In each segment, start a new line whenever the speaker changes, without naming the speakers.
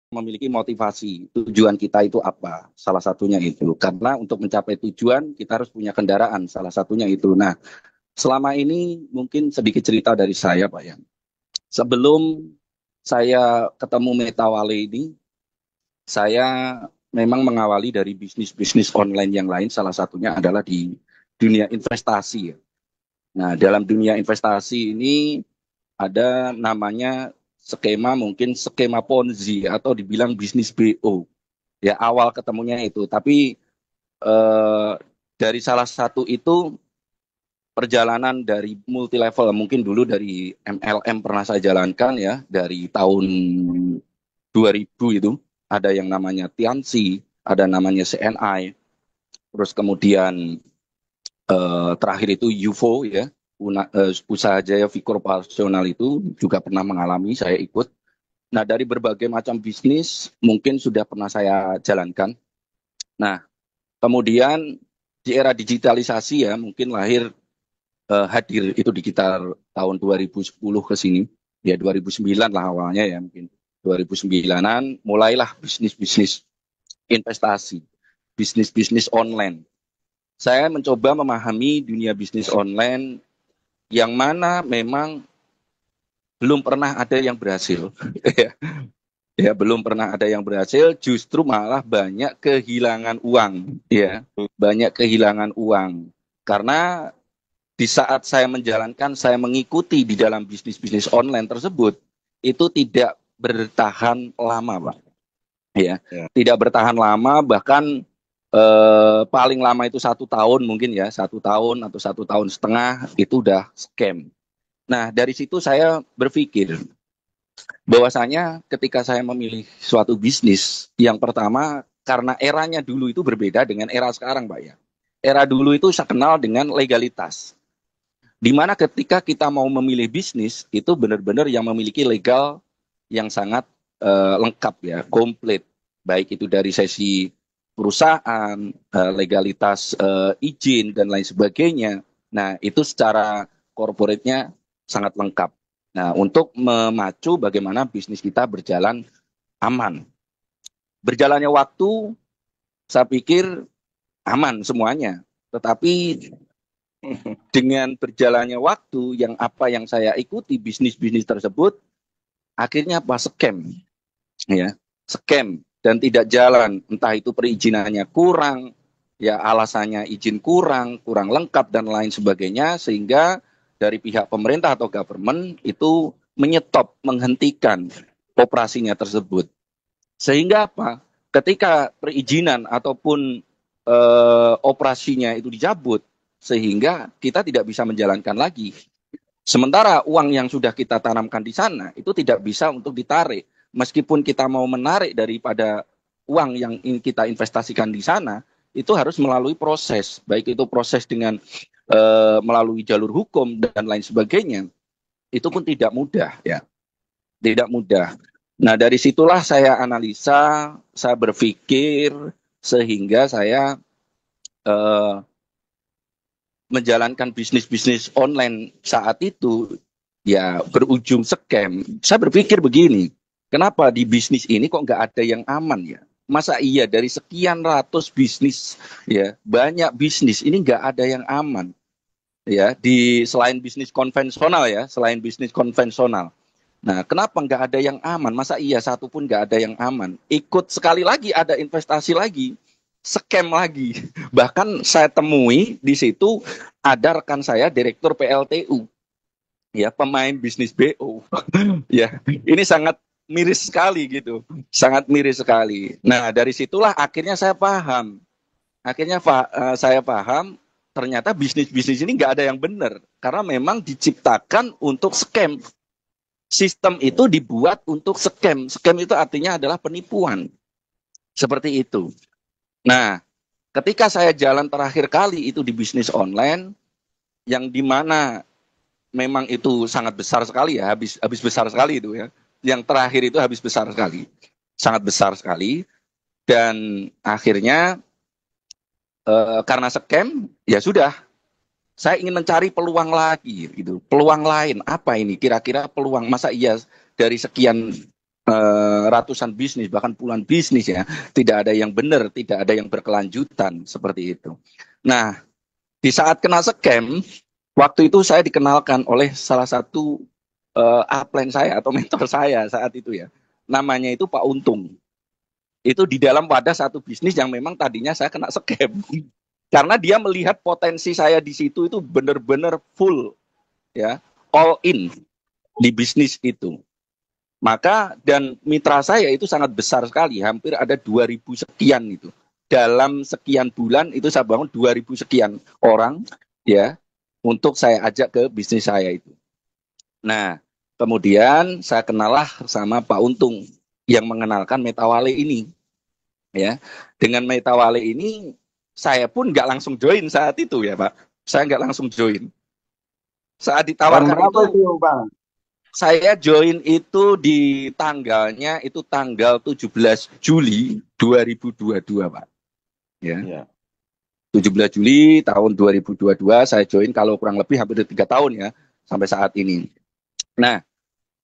memiliki motivasi tujuan kita itu apa, salah satunya itu karena untuk mencapai tujuan kita harus punya kendaraan, salah satunya itu. Nah, selama ini mungkin sedikit cerita dari saya, Pak Yan. Sebelum saya ketemu Metawale ini, saya memang mengawali dari bisnis-bisnis online yang lain, salah satunya adalah di dunia investasi ya. Nah, dalam dunia investasi ini ada namanya skema, mungkin skema Ponzi atau dibilang bisnis BO. Ya, awal ketemunya itu. Tapi eh, dari salah satu itu perjalanan dari multi level, mungkin dulu dari MLM pernah saya jalankan ya, dari tahun 2000 itu ada yang namanya Tianxi, ada namanya CNI, terus kemudian terakhir itu UFO ya, usaha Jaya V Corporasional itu juga pernah mengalami, saya ikut. Nah, dari berbagai macam bisnis mungkin sudah pernah saya jalankan. Nah, kemudian di era digitalisasi ya, mungkin hadir itu di sekitar tahun 2010 ke sini. Ya 2009 lah awalnya ya, mungkin 2009-an mulailah bisnis-bisnis investasi, bisnis-bisnis online. Saya mencoba memahami dunia bisnis online yang mana memang belum pernah ada yang berhasil. Ya, belum pernah ada yang berhasil, justru malah banyak kehilangan uang, ya, banyak kehilangan uang. Karena di saat saya menjalankan, saya mengikuti di dalam bisnis-bisnis online tersebut, itu tidak bertahan lama, Pak. Ya, tidak bertahan lama, bahkan paling lama itu 1 tahun mungkin ya, 1 tahun atau 1 tahun setengah itu udah scam. Nah, dari situ saya berpikir bahwasanya ketika saya memilih suatu bisnis, yang pertama karena eranya dulu itu berbeda dengan era sekarang, Pak ya. Era dulu itu saya kenal dengan legalitas. Di mana ketika kita mau memilih bisnis itu benar-benar yang memiliki legal yang sangat lengkap ya, komplit. Baik itu dari sesi perusahaan, legalitas izin dan lain sebagainya. Nah, itu secara korporatnya sangat lengkap. Nah, untuk memacu bagaimana bisnis kita berjalan aman. Berjalannya waktu, saya pikir aman semuanya. Tetapi dengan berjalannya waktu, yang apa yang saya ikuti bisnis-bisnis tersebut, akhirnya apa? Scam. Ya, scam dan tidak jalan. Entah itu perizinannya kurang, ya alasannya izin kurang, kurang lengkap dan lain sebagainya, sehingga dari pihak pemerintah atau government itu menyetop, menghentikan operasinya tersebut. Sehingga apa? Ketika perizinan ataupun operasinya itu dicabut, sehingga kita tidak bisa menjalankan lagi. Sementara uang yang sudah kita tanamkan di sana itu tidak bisa untuk ditarik. Meskipun kita mau menarik daripada uang yang kita investasikan di sana, itu harus melalui proses, baik itu proses dengan melalui jalur hukum dan lain sebagainya. Itu pun tidak mudah ya, tidak mudah. Nah, dari situlah saya analisa, saya berpikir sehingga saya eh, menjalankan bisnis-bisnis online saat itu ya berujung scam. Saya berpikir begini, kenapa di bisnis ini kok nggak ada yang aman ya? Masa iya dari sekian ratus bisnis ya banyak bisnis ini nggak ada yang aman ya di selain bisnis konvensional ya, selain bisnis konvensional. Nah, kenapa nggak ada yang aman? Masa iya satu pun nggak ada yang aman? Ikut sekali lagi ada investasi lagi, scam lagi. Bahkan saya temui di situ ada rekan saya direktur PLTU, ya pemain bisnis BO. Ya, ini sangat miris sekali gitu, sangat miris sekali. Nah, dari situlah akhirnya saya paham. Saya paham ternyata bisnis-bisnis ini nggak ada yang benar karena memang diciptakan untuk scam. Sistem itu dibuat untuk scam. Scam itu artinya adalah penipuan. Seperti itu. Nah, ketika saya jalan terakhir kali itu di bisnis online, yang dimana memang itu sangat besar sekali ya, habis besar sekali itu ya. Yang terakhir itu habis besar sekali. Sangat besar sekali. Dan akhirnya karena scam, ya sudah. Saya ingin mencari peluang lagi gitu. Peluang lain, apa ini? Kira-kira peluang, masa iya dari sekian ratusan bisnis, bahkan puluhan bisnis ya. Tidak ada yang benar, tidak ada yang berkelanjutan seperti itu. Nah, di saat kena scam, waktu itu saya dikenalkan oleh salah satu upline saya atau mentor saya saat itu ya. Namanya itu Pak Untung. Itu di dalam wadah satu bisnis yang memang tadinya saya kena scam. Karena dia melihat potensi saya di situ itu benar-benar full ya, all in di bisnis itu. Maka dan mitra saya itu sangat besar sekali, hampir ada 2.000 sekian itu. Dalam sekian bulan itu saya bangun 2.000 sekian orang ya untuk saya ajak ke bisnis saya itu. Nah, kemudian saya kenalah sama Pak Untung yang mengenalkan Metawale ini ya. Dengan Metawale ini saya pun nggak langsung join saat itu ya Pak. Saya nggak langsung join. Saat
Tahun
ditawarkan
berapa
itu
itu, Bang?
saya join itu di tanggalnya itu tanggal 17 Juli 2022, Pak. Ya.
Ya.
17 Juli tahun 2022 saya join, kalau kurang lebih hampir 3 tahun ya sampai saat ini. Nah,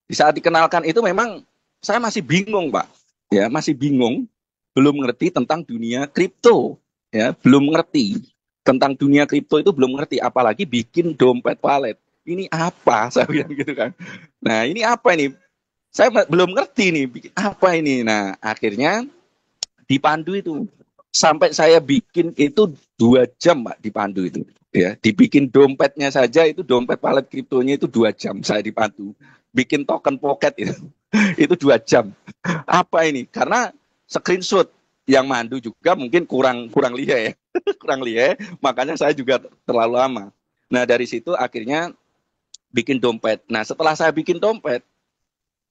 di saat dikenalkan itu memang saya masih bingung, Pak. Ya, masih bingung, belum ngerti tentang dunia kripto, ya, belum ngerti tentang dunia kripto itu belum ngerti, apalagi bikin dompet wallet. Ini apa? Saya bilang gitu kan. Nah, ini apa ini? Saya belum ngerti nih, apa ini. Nah, akhirnya dipandu itu. Sampai saya bikin itu 2 jam, Pak, dipandu itu. Ya, dibikin dompetnya saja itu, dompet wallet kriptonya itu 2 jam saya dipandu. Bikin token pocket itu, itu 2 jam. Apa ini? Karena screenshot yang mandu juga mungkin kurang kurang lihat ya, kurang lihat. Makanya saya juga terlalu lama. Nah dari situ akhirnya bikin dompet. Nah setelah saya bikin dompet,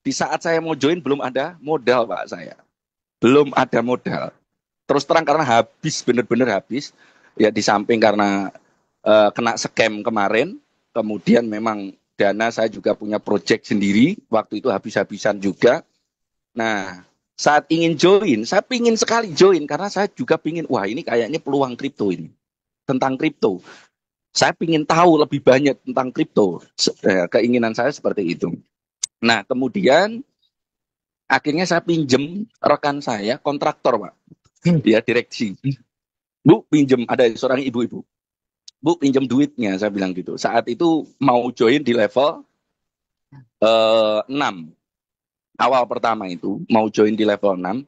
di saat saya mau join belum ada modal, Pak, saya. Belum ada modal. Terus terang karena habis, benar-benar habis. Ya di samping karena kena scam kemarin, kemudian memang dana saya juga punya project sendiri, waktu itu habis-habisan juga. Nah, saat ingin join, saya pingin sekali join karena saya juga pingin, wah ini kayaknya peluang kripto ini, tentang kripto. Saya pingin tahu lebih banyak tentang kripto. Keinginan saya seperti itu. Nah, kemudian akhirnya saya pinjem rekan saya, kontraktor, Pak. Ya, direksi. Bu, pinjem, ada seorang ibu-ibu. Bu, pinjem duitnya, saya bilang gitu. Saat itu mau join di level 6. Awal pertama itu, mau join di level 6.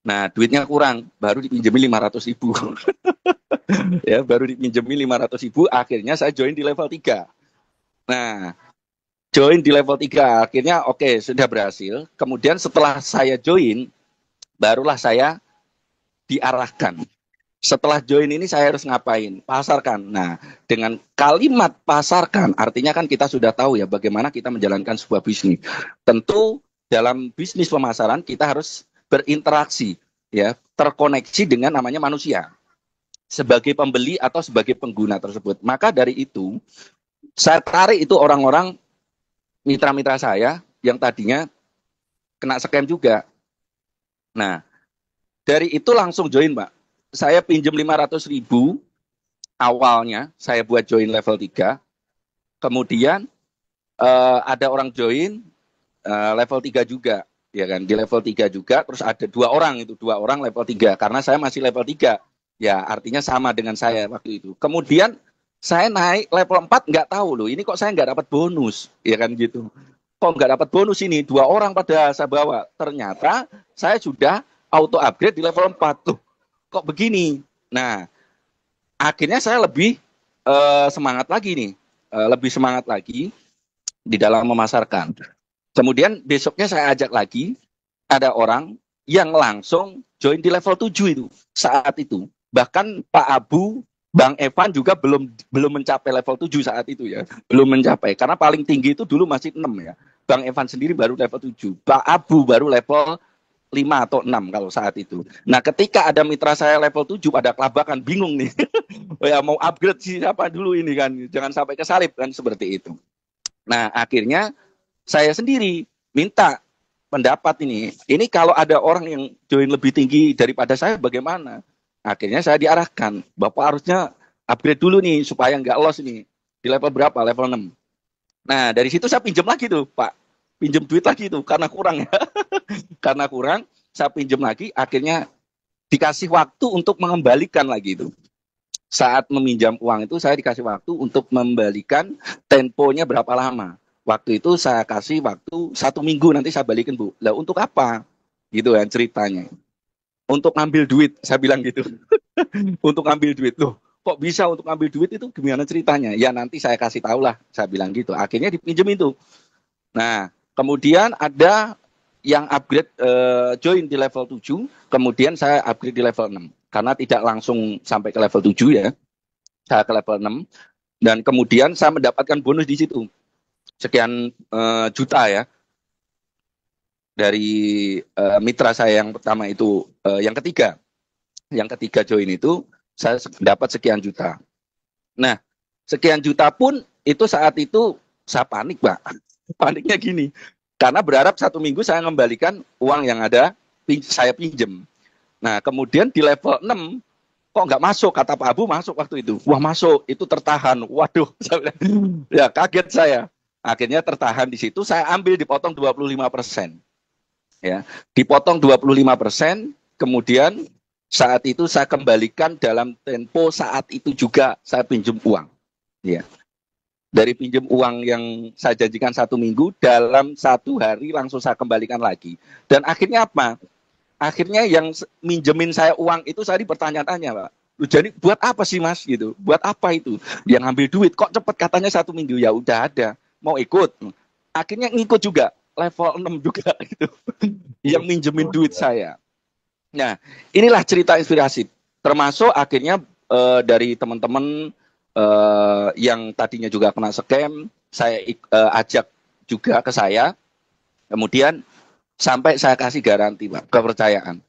Nah, duitnya kurang, baru dipinjemin 500.000. Ya, baru dipinjemin 500.000, akhirnya saya join di level 3. Nah, join di level 3, akhirnya oke, sudah berhasil. Kemudian setelah saya join, barulah saya diarahkan. Setelah join ini saya harus ngapain? Pasarkan. Nah, dengan kalimat pasarkan, artinya kan kita sudah tahu ya bagaimana kita menjalankan sebuah bisnis. Tentu dalam bisnis pemasaran kita harus berinteraksi, ya, terkoneksi dengan namanya manusia sebagai pembeli atau sebagai pengguna tersebut. Maka dari itu, saya tarik itu orang-orang mitra-mitra saya yang tadinya kena scam juga. Nah, dari itu langsung join, Pak. Saya pinjam 500.000 awalnya, saya buat join level 3. Kemudian ada orang join level 3 juga. Ya kan, di level 3 juga, terus ada 2 orang itu, 2 orang level 3. Karena saya masih level 3. Ya, artinya sama dengan saya waktu itu. Kemudian saya naik level 4 nggak tahu loh, ini kok saya nggak dapat bonus, ya kan gitu. Kok nggak dapat bonus ini, 2 orang pada saya bawa. Ternyata saya sudah auto upgrade di level 4 tuh. Kok begini? Nah, akhirnya saya lebih semangat lagi nih, lebih semangat lagi di dalam memasarkan. Kemudian besoknya saya ajak lagi, ada orang yang langsung join di level 7 itu saat itu. Bahkan Pak Abu, Bang Evan juga belum mencapai level 7 saat itu ya. Belum mencapai, karena paling tinggi itu dulu masih 6 ya. Bang Evan sendiri baru level 7. Pak Abu baru level 5 atau 6 kalau saat itu. Nah, ketika ada mitra saya level 7 pada kelabakan, bingung nih. Oh ya, mau upgrade siapa dulu ini kan. Jangan sampai kesalip kan, seperti itu. Nah, akhirnya saya sendiri minta pendapat ini. Ini kalau ada orang yang join lebih tinggi daripada saya bagaimana? Akhirnya saya diarahkan, Bapak harusnya upgrade dulu nih supaya nggak loss ini. Di level berapa? Level 6. Nah, dari situ saya pinjam lagi tuh, Pak. pinjam duit lagi itu karena kurang ya. Karena kurang, saya pinjam lagi, akhirnya dikasih waktu untuk mengembalikan lagi itu. Saat meminjam uang itu saya dikasih waktu untuk membalikan, temponya berapa lama. Waktu itu saya kasih waktu 1 minggu, nanti saya balikin Bu. Lah untuk apa? Gitu kan ceritanya. Untuk ngambil duit, saya bilang gitu. Untuk ngambil duit. Loh, kok bisa untuk ngambil duit itu gimana ceritanya? Ya nanti saya kasih tahu lah, saya bilang gitu. Akhirnya dipinjem itu. Nah, kemudian ada yang upgrade join di level 7, kemudian saya upgrade di level 6. Karena tidak langsung sampai ke level 7 ya, saya ke level 6. Dan kemudian saya mendapatkan bonus di situ. Sekian juta ya. Dari mitra saya yang pertama itu, yang ketiga. Yang ketiga join itu, saya dapat sekian juta. Nah, sekian juta pun itu saat itu saya panik, Pak. Paniknya gini, karena berharap 1 minggu saya mengembalikan uang yang ada saya pinjem. Nah, kemudian di level 6 kok nggak masuk, kata Pak Abu masuk waktu itu. Wah masuk, itu tertahan. Waduh, ya kaget saya. Akhirnya tertahan di situ, saya ambil dipotong 25%. Ya, dipotong 25%, kemudian saat itu saya kembalikan dalam tempo saat itu juga saya pinjam uang. Ya. Dari pinjam uang yang saya janjikan 1 minggu, dalam 1 hari langsung saya kembalikan lagi. Dan akhirnya apa? Akhirnya yang minjemin saya uang itu saya bertanya-tanya, Pak. Jadi buat apa sih Mas gitu? Buat apa itu? Yang ngambil duit kok cepet katanya 1 minggu, ya udah ada. Mau ikut? Akhirnya ngikut juga, level 6 juga gitu. Yang minjemin duit saya. Nah, inilah cerita inspirasi. Termasuk akhirnya dari teman-teman yang tadinya juga kena scam, saya ajak juga ke saya. Kemudian sampai saya kasih garansi, Pak, kepercayaan.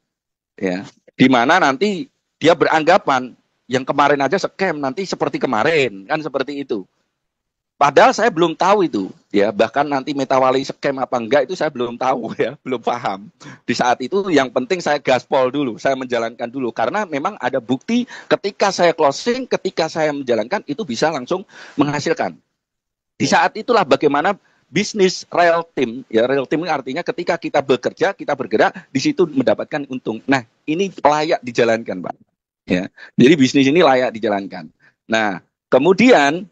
Ya, di mana nanti dia beranggapan yang kemarin aja scam, nanti seperti kemarin, kan seperti itu. Padahal saya belum tahu itu, ya, bahkan nanti Metawali scam apa enggak itu saya belum tahu ya, belum paham. Di saat itu yang penting saya gaspol dulu, saya menjalankan dulu, karena memang ada bukti ketika saya closing, ketika saya menjalankan itu bisa langsung menghasilkan. Di saat itulah bagaimana bisnis real team, ya real team artinya ketika kita bekerja, kita bergerak, di situ mendapatkan untung. Nah, ini layak dijalankan, Pak. Ya, jadi bisnis ini layak dijalankan. Nah, kemudian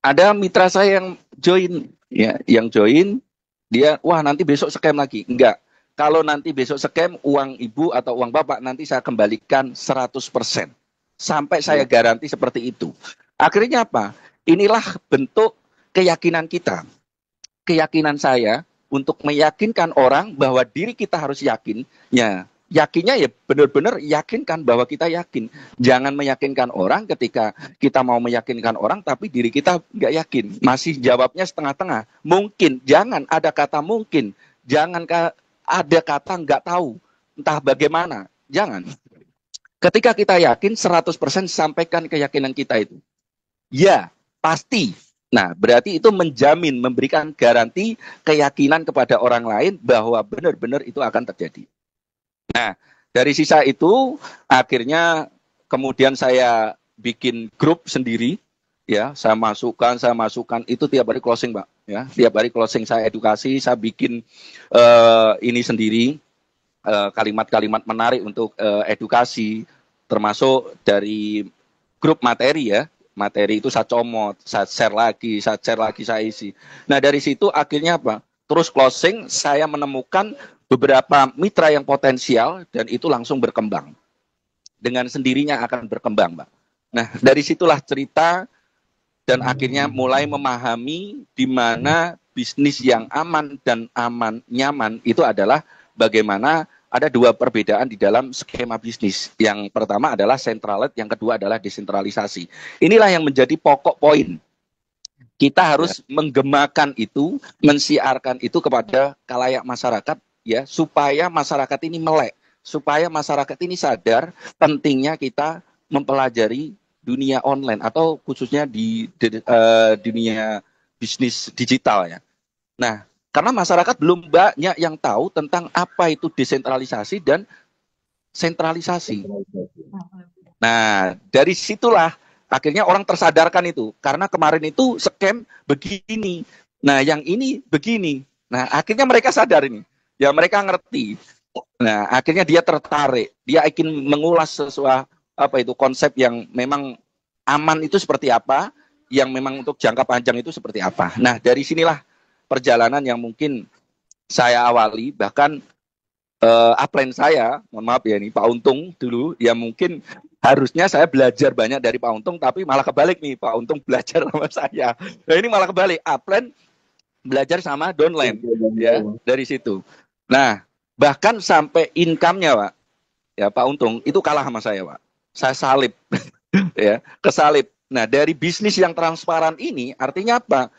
ada mitra saya yang join, ya, yang join, dia, wah nanti besok scam lagi. Enggak. Kalau nanti besok scam, uang ibu atau uang bapak nanti saya kembalikan 100%. Sampai saya garansi seperti itu. Akhirnya apa? Inilah bentuk keyakinan kita. Keyakinan saya untuk meyakinkan orang bahwa diri kita harus yakin. Ya, yakinnya ya benar-benar yakinkan bahwa kita yakin. Jangan meyakinkan orang ketika kita mau meyakinkan orang tapi diri kita nggak yakin. Masih jawabnya setengah-tengah. Mungkin, jangan ada kata mungkin. Jangan ada kata nggak tahu. Entah bagaimana. Jangan. Ketika kita yakin 100% sampaikan keyakinan kita itu. Ya, pasti. Nah, berarti itu menjamin, memberikan garansi keyakinan kepada orang lain bahwa benar-benar itu akan terjadi. Nah, dari sisa itu akhirnya kemudian saya bikin grup sendiri, ya, saya masukkan itu tiap hari closing, Pak, ya, tiap hari closing saya edukasi, saya bikin ini sendiri, kalimat-kalimat menarik untuk edukasi, termasuk dari grup materi ya, materi itu saya comot, saya share lagi, saya isi. Nah dari situ akhirnya apa? Terus closing, saya menemukan beberapa mitra yang potensial dan itu langsung berkembang. Dengan sendirinya akan berkembang, Mbak. Nah dari situlah cerita dan akhirnya mulai memahami di mana bisnis yang aman dan nyaman itu adalah bagaimana ada dua perbedaan di dalam skema bisnis. Yang pertama adalah centralized, yang kedua adalah desentralisasi. Inilah yang menjadi pokok poin. Kita harus menggemakan itu, mensiarkan itu kepada khalayak masyarakat, ya, supaya masyarakat ini melek, supaya masyarakat ini sadar pentingnya kita mempelajari dunia online atau khususnya di dunia bisnis digital ya. Nah, karena masyarakat belum banyak yang tahu tentang apa itu desentralisasi dan sentralisasi. Nah, dari situlah akhirnya orang tersadarkan itu. Karena kemarin itu scam begini. Nah, yang ini begini. Nah, akhirnya mereka sadar ini. Ya, mereka ngerti. Nah, akhirnya dia tertarik. Dia ingin mengulas sesuatu apa itu konsep yang memang aman itu seperti apa, yang memang untuk jangka panjang itu seperti apa. Nah, dari sinilah perjalanan yang mungkin saya awali, bahkan upline saya, mohon maaf ya ini Pak Untung dulu, ya mungkin harusnya saya belajar banyak dari Pak Untung, tapi malah kebalik nih, Pak Untung belajar sama saya. Nah ini malah kebalik, upline belajar sama downline, ya dari situ. Nah bahkan sampai income-nya Pak, ya Pak Untung itu kalah sama saya Pak. Saya salib, ya kesalib. Nah dari bisnis yang transparan ini artinya apa?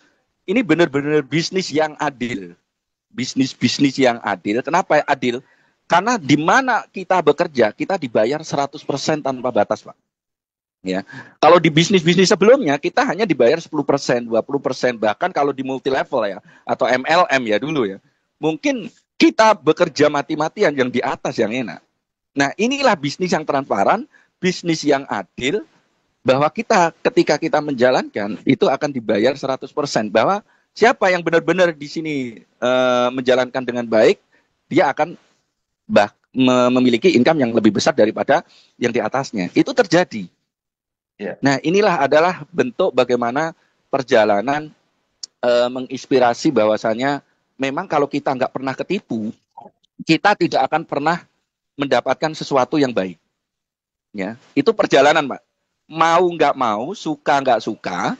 Ini benar-benar bisnis yang adil, bisnis yang adil. Kenapa adil? Karena di mana kita bekerja, kita dibayar 100% tanpa batas, Pak. Ya. Kalau di bisnis-bisnis sebelumnya, kita hanya dibayar 10%, 20%, bahkan kalau di multi level ya, atau MLM ya dulu ya. Mungkin kita bekerja mati-matian yang di atas yang enak. Nah, inilah bisnis yang transparan, bisnis yang adil, bahwa kita ketika kita menjalankan itu akan dibayar 100%, bahwa siapa yang benar-benar di sini menjalankan dengan baik, dia akan memiliki income yang lebih besar daripada yang di atasnya. Itu terjadi. Yeah. Nah, inilah adalah bentuk bagaimana perjalanan menginspirasi bahwasanya memang kalau kita nggak pernah ketipu, kita tidak akan pernah mendapatkan sesuatu yang baik. Ya, itu perjalanan, Pak. Mau nggak mau, suka nggak suka,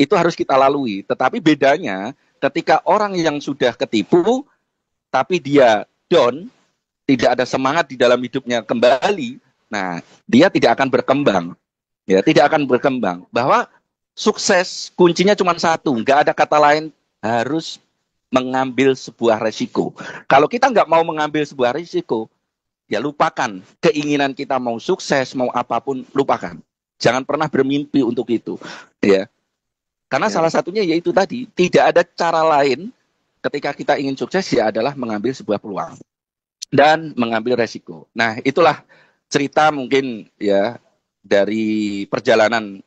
itu harus kita lalui. Tetapi bedanya ketika orang yang sudah ketipu, tapi dia down, tidak ada semangat di dalam hidupnya kembali, nah dia tidak akan berkembang, ya tidak akan berkembang. Bahwa sukses kuncinya cuma satu, nggak ada kata lain, harus mengambil sebuah resiko. Kalau kita nggak mau mengambil sebuah resiko, ya lupakan keinginan kita mau sukses, mau apapun, lupakan. Jangan pernah bermimpi untuk itu, ya. Karena salah satunya yaitu tadi, tidak ada cara lain ketika kita ingin sukses ya adalah mengambil sebuah peluang dan mengambil resiko. Nah, itulah cerita mungkin ya dari perjalanan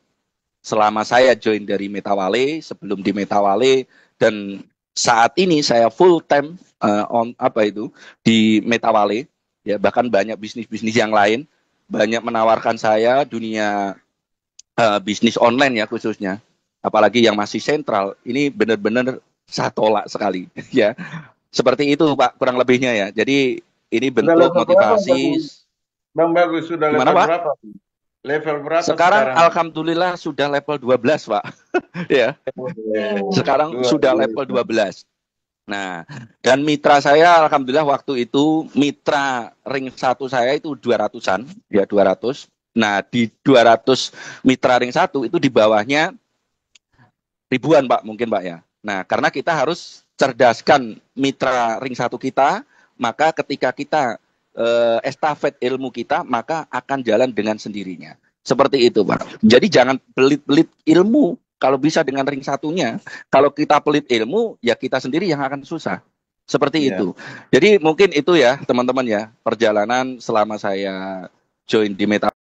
selama saya join dari Metawale, sebelum di Metawale, dan saat ini saya full time on apa itu di Metawale, ya bahkan banyak bisnis-bisnis yang lain banyak menawarkan saya dunia bisnis online ya khususnya, apalagi yang masih sentral, ini benar-benar saya tolak sekali ya. Seperti itu Pak kurang lebihnya ya. Jadi ini bentuk motivasi.
Bang Bagus sudah level berapa? Level berapa
sekarang? Alhamdulillah sudah level 12, Pak. Ya. Sekarang sudah level 12. Nah, dan mitra saya alhamdulillah waktu itu mitra ring 1 saya itu 200-an, ya 200. Nah, di 200 mitra ring 1 itu di bawahnya ribuan, Pak, mungkin Pak ya. Nah, karena kita harus cerdaskan mitra ring 1 kita, maka ketika kita estafet ilmu kita, maka akan jalan dengan sendirinya. Seperti itu, Pak. Jadi jangan pelit-pelit ilmu. Kalau bisa dengan ring 1-nya. Kalau kita pelit ilmu, ya kita sendiri yang akan susah. Seperti itu. Jadi mungkin itu ya, teman-teman ya, perjalanan selama saya join di Meta.